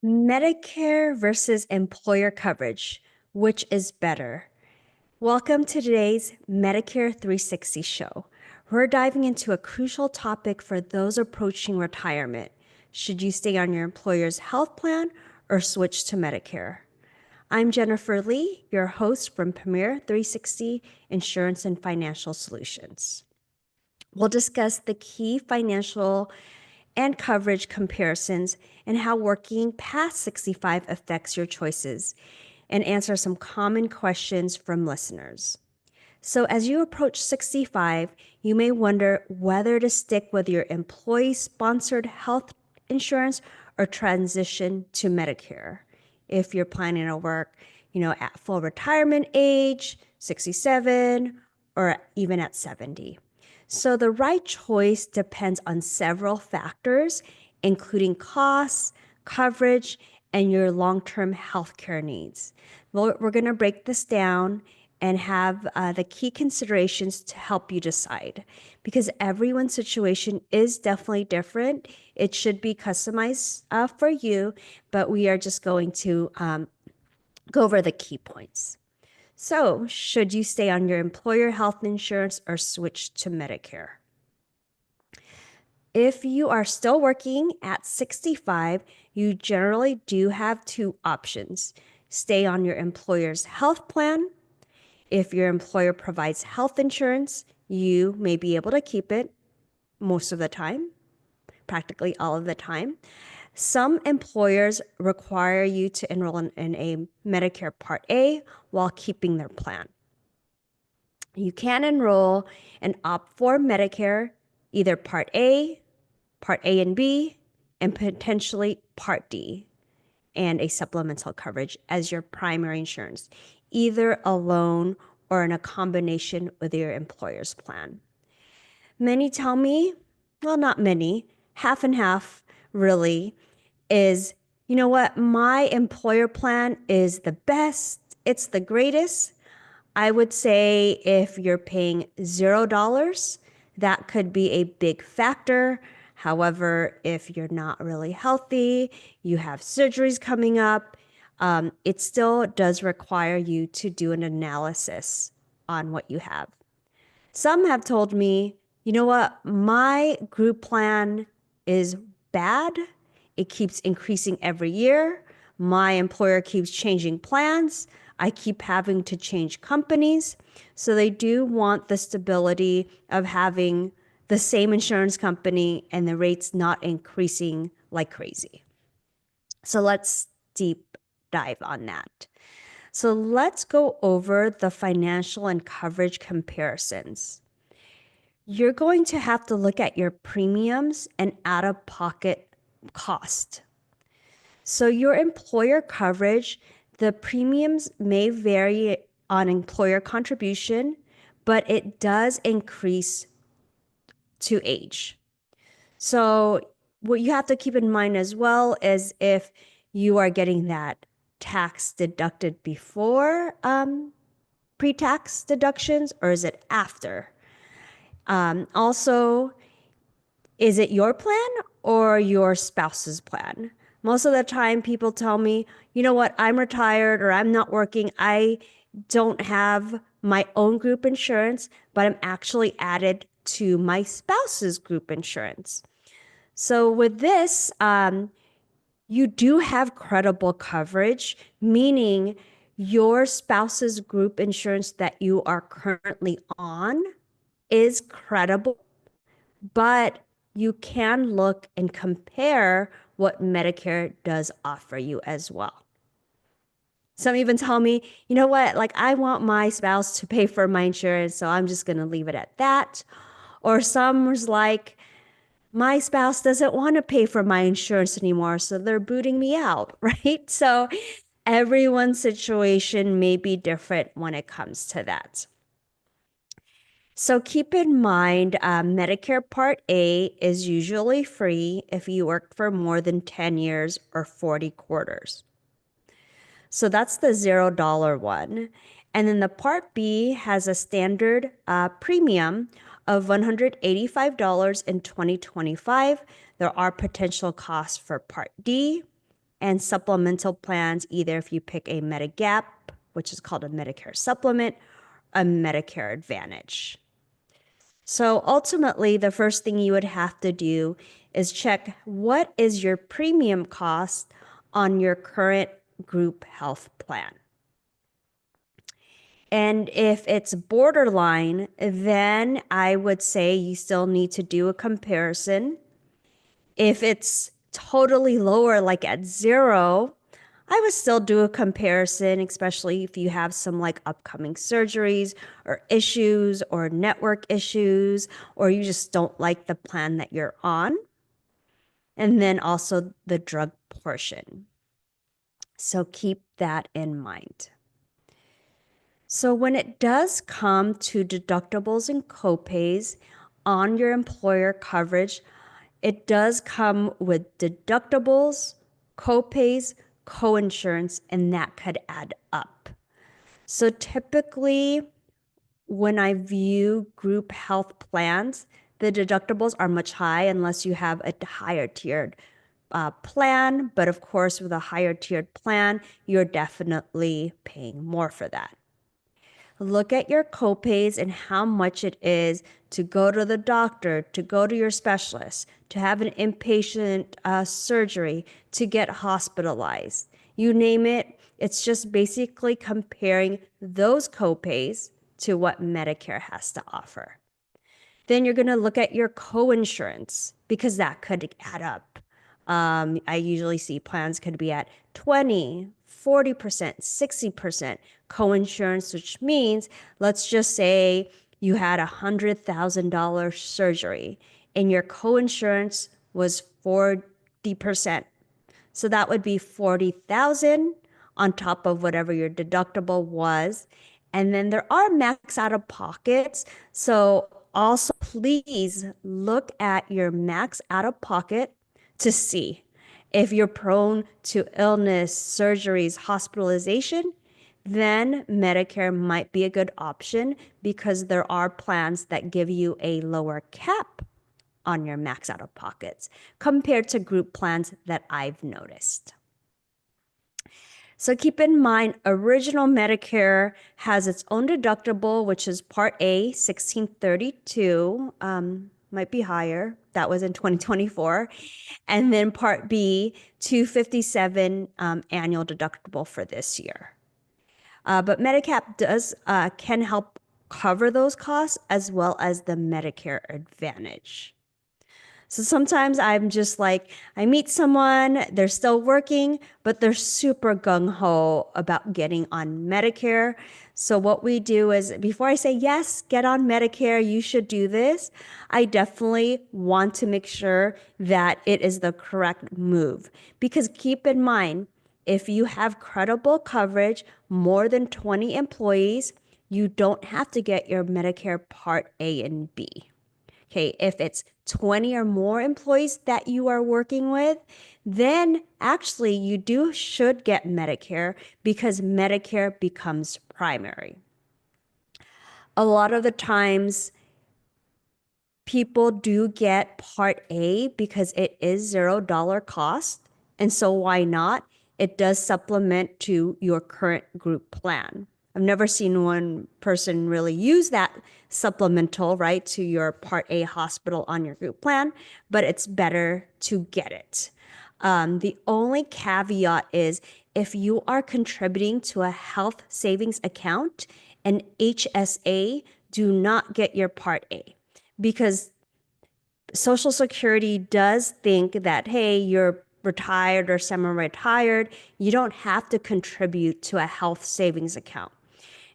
Medicare versus employer coverage, which is better? Welcome to today's Medicare 360 show. We're diving into a crucial topic for those approaching retirement. Should you stay on your employer's health plan or switch to Medicare? I'm Jennifer Lee, your host from Premier 360 Insurance and Financial Solutions. We'll discuss the key financial and coverage comparisons and how working past 65 affects your choices, and answer some common questions from listeners. So, as you approach 65, you may wonder whether to stick with your employee sponsored health insurance or transition to Medicare. If you're planning to work, at full retirement age, 67, or even at 70. So the right choice depends on several factors, including costs, coverage, and your long-term healthcare needs. We're going to break this down and have the key considerations to help you decide, because everyone's situation is definitely different. It should be customized for you, but we are just going to go over the key points. So, should you stay on your employer health insurance or switch to Medicare? If you are still working at 65, you generally do have two options. Stay on your employer's health plan. If your employer provides health insurance, you may be able to keep it most of the time, practically all of the time. Some employers require you to enroll in a Medicare Part A while keeping their plan. You can enroll and opt for Medicare, either Part A and B, and potentially Part D, and a supplemental coverage as your primary insurance, either alone or in a combination with your employer's plan. Many tell me, well, not many, half and half really, is, you know what, my employer plan is the best, it's the greatest. I would say if you're paying $0, that could be a big factor. However, if you're not really healthy, you have surgeries coming up, it still does require you to do an analysis on what you have. Some have told me, you know what, my group plan is bad. It keeps increasing every year. My employer keeps changing plans. I keep having to change companies. So they do want the stability of having the same insurance company and the rates not increasing like crazy. So let's deep dive on that. So let's go over the financial and coverage comparisons. You're going to have to look at your premiums and out-of-pocket cost. So your employer coverage, the premiums may vary on employer contribution, but it does increase to age. So what you have to keep in mind as well is if you are getting that tax deducted before pre-tax deductions, or is it after? Also, is it your plan or your spouse's plan? Most of the time, people tell me, you know what, I'm retired or I'm not working. I don't have my own group insurance, but I'm actually added to my spouse's group insurance. So with this, you do have credible coverage, meaning your spouse's group insurance that you are currently on is credible, but you can look and compare what Medicare does offer you as well. Some even tell me, you know what, like I want my spouse to pay for my insurance, so I'm just going to leave it at that. Or some was like, my spouse doesn't want to pay for my insurance anymore, so they're booting me out, right? So everyone's situation may be different when it comes to that. So keep in mind, Medicare Part A is usually free if you worked for more than 10 years or 40 quarters. So that's the $0 one. And then the Part B has a standard premium of $185 in 2025. There are potential costs for Part D and supplemental plans, either if you pick a Medigap, which is called a Medicare supplement, a Medicare Advantage. So ultimately, the first thing you would have to do is check what is your premium cost on your current group health plan. And if it's borderline, then I would say you still need to do a comparison. If it's totally lower, like at 0, I would still do a comparison, especially if you have some like upcoming surgeries or issues or network issues, or you just don't like the plan that you're on. And then also the drug portion. So keep that in mind. So when it does come to deductibles and copays on your employer coverage, it does come with deductibles, copays, coinsurance, and that could add up. So typically, when I view group health plans, the deductibles are much high unless you have a higher tiered plan. But of course, with a higher tiered plan, you're definitely paying more for that. Look at your copays and how much it is to go to the doctor, to go to your specialist, to have an inpatient surgery, to get hospitalized. You name it, it's just basically comparing those copays to what Medicare has to offer. Then you're going to look at your coinsurance because that could add up. I usually see plans could be at 20, 40%, 60% coinsurance, which means, let's just say you had $100,000 surgery and your coinsurance was 40%. So that would be 40,000 on top of whatever your deductible was. And then there are max out of pockets. So also please look at your max out of pocket to see if you're prone to illness, surgeries, hospitalization, then Medicare might be a good option because there are plans that give you a lower cap on your max out of pockets compared to group plans that I've noticed. So keep in mind, original Medicare has its own deductible, which is Part A, $1,632, might be higher. That was in 2024. And then Part B, $257 annual deductible for this year. But Medigap can help cover those costs as well as the Medicare Advantage. So sometimes I'm just like, I meet someone, they're still working, but they're super gung-ho about getting on Medicare. So what we do is before I say, yes, get on Medicare, you should do this, I definitely want to make sure that it is the correct move. Because keep in mind, if you have credible coverage, more than 20 employees, you don't have to get your Medicare Part A and B. Okay, if it's 20 or more employees that you are working with, then actually you should get Medicare because Medicare becomes primary. A lot of the times people do get Part A because it is $0 cost. And so why not? It does supplement to your current group plan. I've never seen one person really use that supplemental, right, to your Part A hospital on your group plan, but it's better to get it. The only caveat is if you are contributing to a health savings account, an HSA, do not get your Part A because Social Security does think that, hey, you're retired or semi-retired, you don't have to contribute to a health savings account.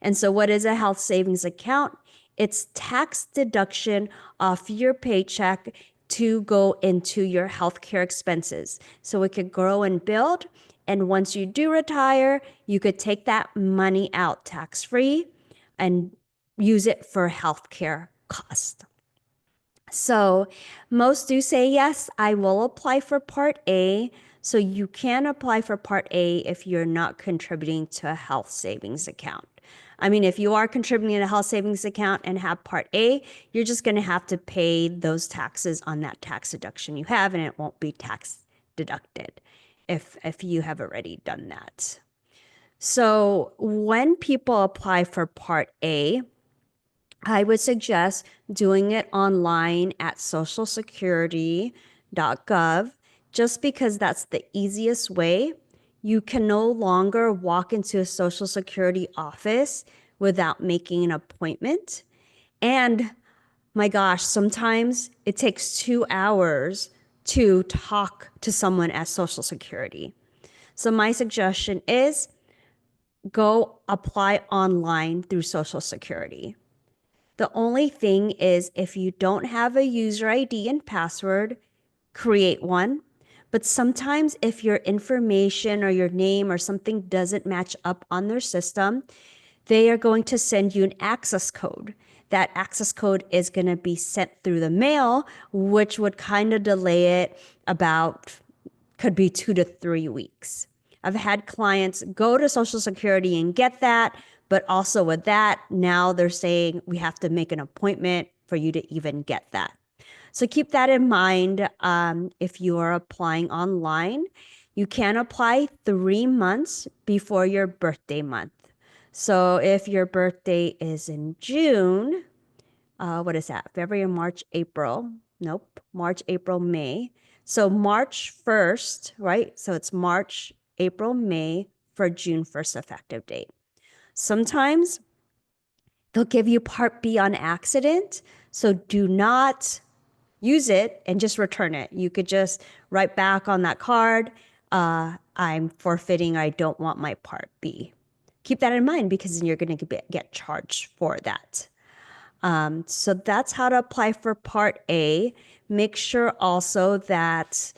And so what is a health savings account? It's tax deduction off your paycheck to go into your healthcare expenses. So it could grow and build. And once you do retire, you could take that money out tax-free and use it for healthcare costs. So most do say, yes, I will apply for Part A. So you can apply for Part A if you're not contributing to a health savings account. I mean, if you are contributing to a health savings account and have Part A, you're just going to have to pay those taxes on that tax deduction you have, and it won't be tax deducted. if you have already done that. So when people apply for Part A, I would suggest doing it online at socialsecurity.gov just because that's the easiest way. You can no longer walk into a Social Security office without making an appointment. And my gosh, sometimes it takes 2 hours to talk to someone at Social Security. So my suggestion is go apply online through Social Security. The only thing is if you don't have a user ID and password, create one. But sometimes if your information or your name or something doesn't match up on their system, they are going to send you an access code. That access code is going to be sent through the mail, which would kind of delay it about, could be 2 to 3 weeks. I've had clients go to Social Security and get that, but also with that, now they're saying we have to make an appointment for you to even get that. So keep that in mind if you are applying online. You can apply 3 months before your birthday month. So if your birthday is in June, what is that? February, March, April. Nope. March, April, May. So March 1st, right? So it's March, April, May for June 1st effective date. Sometimes they'll give you Part B on accident. So do not use it and just return it. You could just write back on that card, I'm forfeiting, I don't want my Part B. Keep that in mind because then you're going to get charged for that. So that's how to apply for Part A. Make sure also that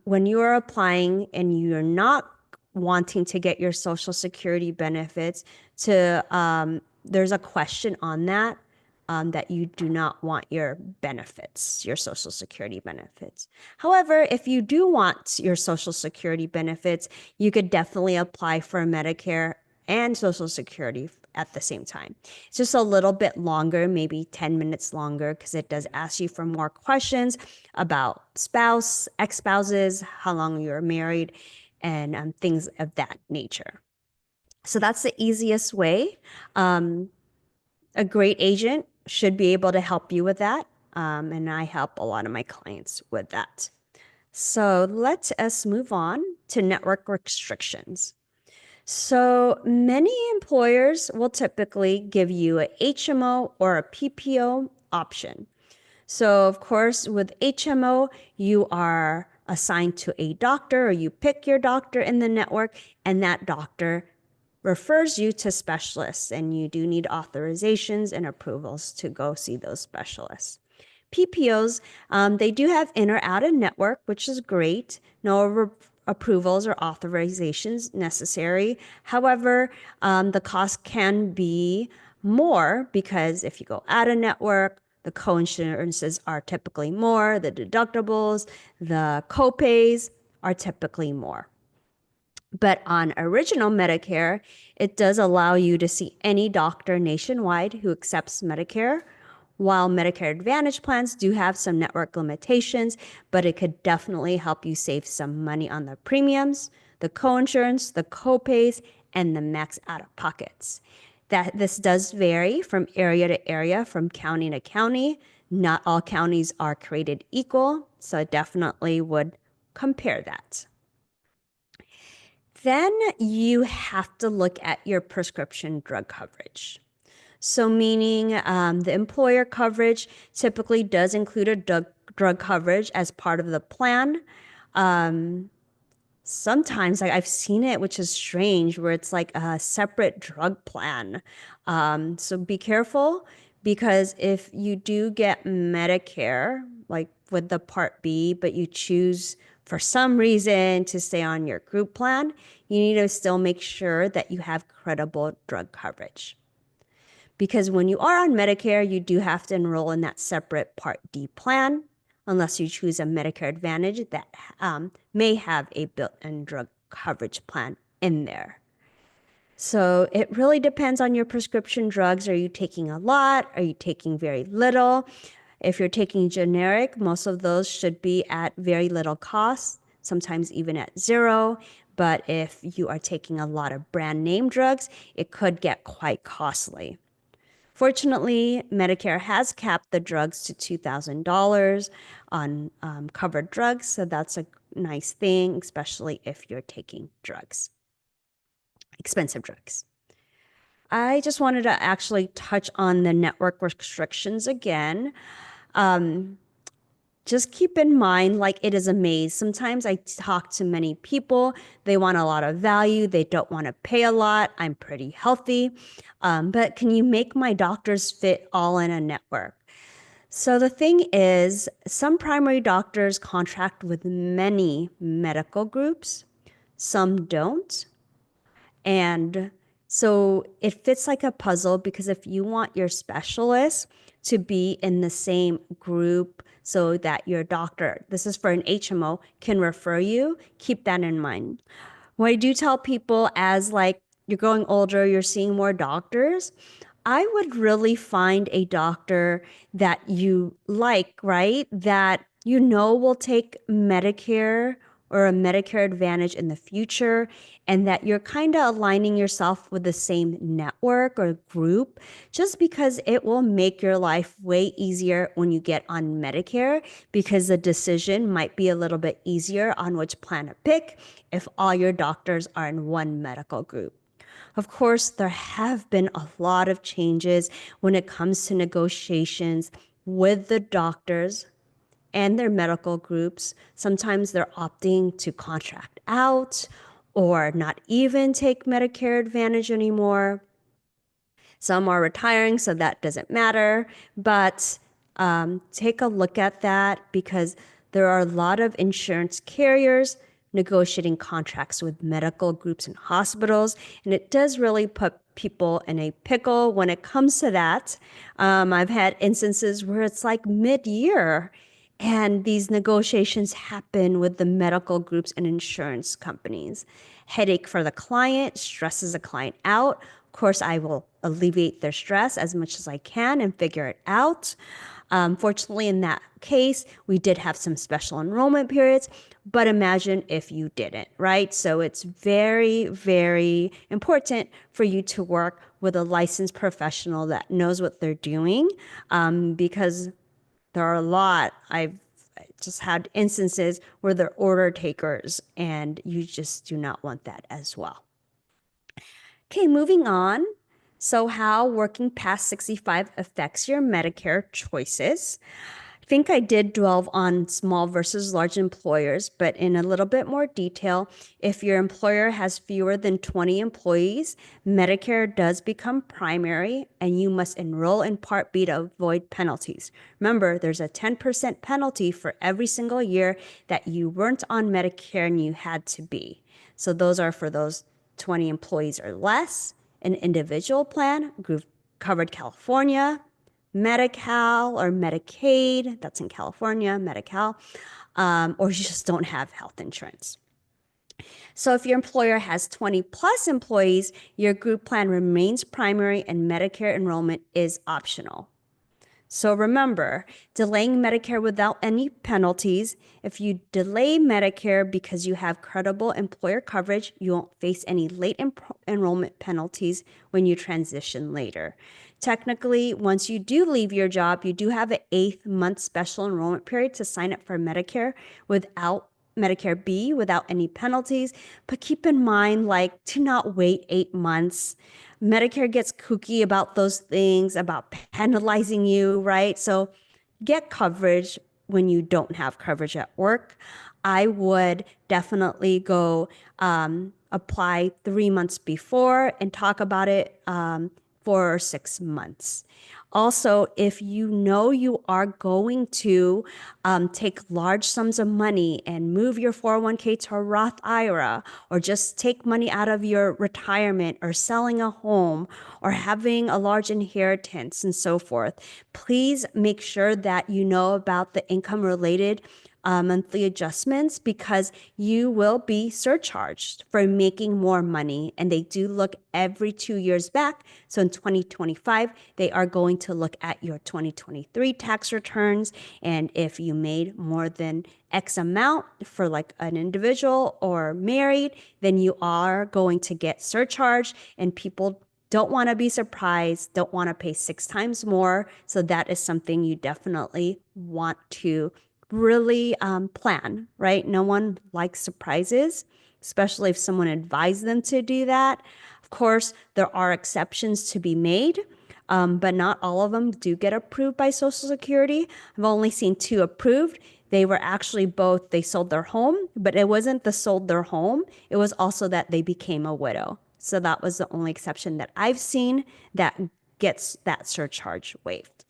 when you are applying and you're not wanting to get your Social Security benefits, there's a question on that that you do not want your benefits, your Social Security benefits. However, if you do want your Social Security benefits, you could definitely apply for Medicare and Social Security at the same time. It's just a little bit longer, maybe 10 minutes longer, because it does ask you for more questions about spouse, ex-spouses, how long you're married, and things of that nature. So that's the easiest way. A great agent should be able to help you with that. And I help a lot of my clients with that. So let us move on to network restrictions. So many employers will typically give you a HMO or a PPO option. So of course, with HMO, you are assigned to a doctor or you pick your doctor in the network and that doctor refers you to specialists and you do need authorizations and approvals to go see those specialists. PPOs, they do have in or out of network, which is great. No approvals or authorizations necessary. However, the cost can be more because if you go out of network, the co-insurances are typically more, the deductibles, the co-pays are typically more. But on original Medicare, it does allow you to see any doctor nationwide who accepts Medicare. While Medicare Advantage plans do have some network limitations, but it could definitely help you save some money on the premiums, the coinsurance, the copays, and the max out-of-pockets. This does vary from area to area, from county to county. Not all counties are created equal, so I definitely would compare that. Then you have to look at your prescription drug coverage. So meaning the employer coverage typically does include a drug coverage as part of the plan. Sometimes I've seen it, which is strange, where it's like a separate drug plan. So be careful because if you do get Medicare, like with the Part B, but you choose for some reason to stay on your group plan, you need to still make sure that you have credible drug coverage. Because when you are on Medicare, you do have to enroll in that separate Part D plan, unless you choose a Medicare Advantage that may have a built-in drug coverage plan in there. So it really depends on your prescription drugs. Are you taking a lot? Are you taking very little? If you're taking generic, most of those should be at very little cost. sometimes even at zero. But if you are taking a lot of brand name drugs, it could get quite costly. Fortunately, Medicare has capped the drugs to $2,000 on covered drugs, so that's a nice thing, especially if you're taking drugs, expensive drugs. I just wanted to actually touch on the network restrictions again. Just keep in mind, like, it is a maze. Sometimes I talk to many people, they want a lot of value, they don't want to pay a lot. I'm pretty healthy, but can you make my doctors fit all in a network? So the thing is, some primary doctors contract with many medical groups, some don't. And so it fits like a puzzle, because if you want your specialist to be in the same group so that your doctor, this is for an HMO, can refer you, keep that in mind. What I do tell people, as like you're growing older, you're seeing more doctors, I would really find a doctor that you like, right? That you know will take Medicare or a Medicare Advantage in the future, and that you're kind of aligning yourself with the same network or group, just because it will make your life way easier when you get on Medicare, because the decision might be a little bit easier on which plan to pick if all your doctors are in one medical group. Of course, there have been a lot of changes when it comes to negotiations with the doctors and their medical groups. Sometimes they're opting to contract out or not even take Medicare Advantage anymore. Some are retiring, so that doesn't matter. But take a look at that, because there are a lot of insurance carriers negotiating contracts with medical groups and hospitals, and it does really put people in a pickle when it comes to that. I've had instances where it's like mid-year, and these negotiations happen with the medical groups and insurance companies. Headache for the client, stresses the client out. Of course, I will alleviate their stress as much as I can and figure it out. Fortunately, in that case, we did have some special enrollment periods, but imagine if you didn't, right? So it's very, very important for you to work with a licensed professional that knows what they're doing, because there are a lot. I've just had instances where they're order takers, and you just do not want that as well. Okay, moving on. So, how working past 65 affects your Medicare choices. I think I did dwell on small versus large employers, but in a little bit more detail, if your employer has fewer than 20 employees, Medicare does become primary, and you must enroll in Part B to avoid penalties. Remember, there's a 10% penalty for every single year that you weren't on Medicare and you had to be. So those are for those 20 employees or less. An individual plan, group covered California, Medi-Cal or Medicaid, that's in California, Medi-Cal, or you just don't have health insurance. So if your employer has 20 plus employees, your group plan remains primary and Medicare enrollment is optional. So remember, delaying Medicare without any penalties. If you delay Medicare because you have credible employer coverage, you won't face any late enrollment penalties when you transition later. Technically, once you do leave your job, you do have an 8-month special enrollment period to sign up for Medicare B without any penalties. But keep in mind, like, to not wait 8 months. Medicare gets kooky about those things, about penalizing you, right? So get coverage when you don't have coverage at work. I would definitely go apply 3 months before and talk about it 4 or 6 months. Also, if you know you are going to take large sums of money and move your 401k to a Roth IRA, or just take money out of your retirement, or selling a home, or having a large inheritance and so forth, please make sure that you know about the income related monthly adjustments because you will be surcharged for making more money. And they do look every 2 years back. So in 2025, they are going to look at your 2023 tax returns. And if you made more than X amount for like an individual or married, then you are going to get surcharged, and people don't want to be surprised, don't want to pay 6 times more. So that is something you definitely want to really plan, right? No one likes surprises, especially if someone advised them to do that. Of course, there are exceptions to be made, but not all of them do get approved by Social Security. I've only seen 2 approved. They were actually both, they sold their home, but it wasn't the sold their home. It was also that they became a widow. So that was the only exception that I've seen that gets that surcharge waived.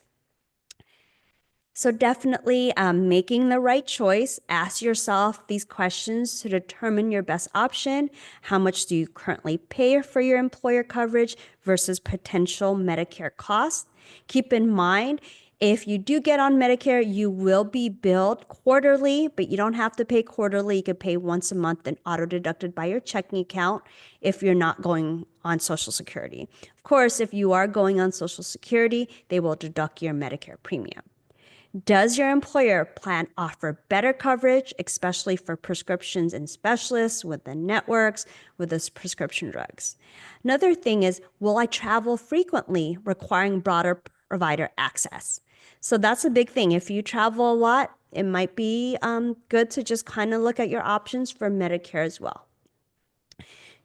So definitely making the right choice. Ask yourself these questions to determine your best option. How much do you currently pay for your employer coverage versus potential Medicare costs? Keep in mind, if you do get on Medicare, you will be billed quarterly, but you don't have to pay quarterly. You could pay once a month and auto-deducted by your checking account if you're not going on Social Security. Of course, if you are going on Social Security, they will deduct your Medicare premium. Does your employer plan offer better coverage, especially for prescriptions and specialists with the networks, with those prescription drugs? Another thing is, will I travel frequently, requiring broader provider access? So that's a big thing. If you travel a lot, it might be good to just kind of look at your options for Medicare as well.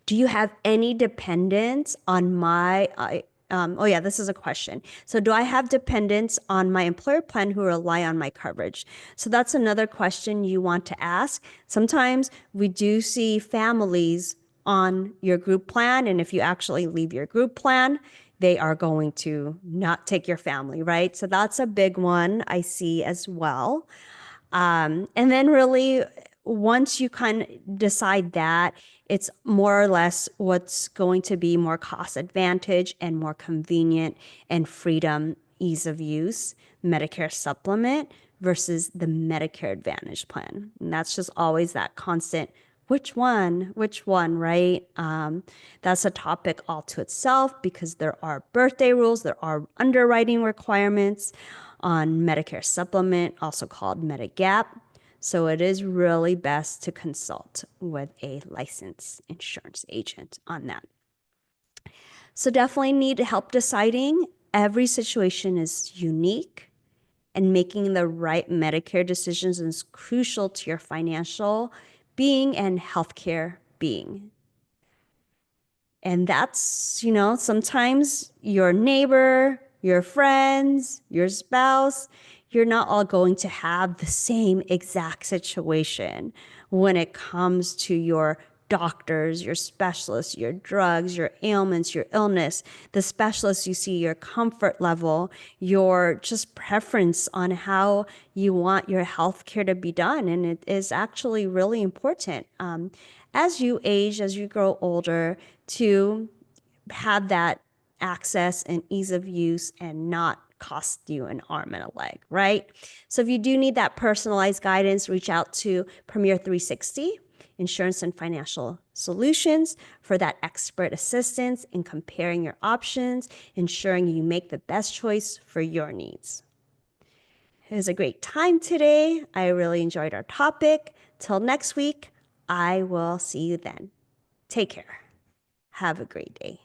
Do you have any dependents on my, oh yeah, this is a question. So do I have dependents on my employer plan who rely on my coverage? So that's another question you want to ask. Sometimes we do see families on your group plan, and if you actually leave your group plan, they are going to not take your family, right? So that's a big one I see as well. And then really, once you kind of decide that, it's more or less what's going to be more cost advantage and more convenient and freedom, ease of use, Medicare supplement versus the Medicare Advantage plan. And that's just always that constant, which one, right? That's a topic all to itself because there are birthday rules, there are underwriting requirements on Medicare supplement, also called Medigap. So it is really best to consult with a licensed insurance agent on that. So definitely need help deciding. Every situation is unique, and making the right Medicare decisions is crucial to your financial being and healthcare being. And that's, sometimes your neighbor, your friends, your spouse, you're not all going to have the same exact situation when it comes to your doctors, your specialists, your drugs, your ailments, your illness, the specialists you see, your comfort level, your just preference on how you want your health care to be done. And it is actually really important as you age, as you grow older, to have that access and ease of use and not cost you an arm and a leg, right? So if you do need that personalized guidance, reach out to Premier 360 Insurance and Financial Solutions for that expert assistance in comparing your options, ensuring you make the best choice for your needs. It was a great time today. I really enjoyed our topic. Till next week, I will see you then. Take care. Have a great day.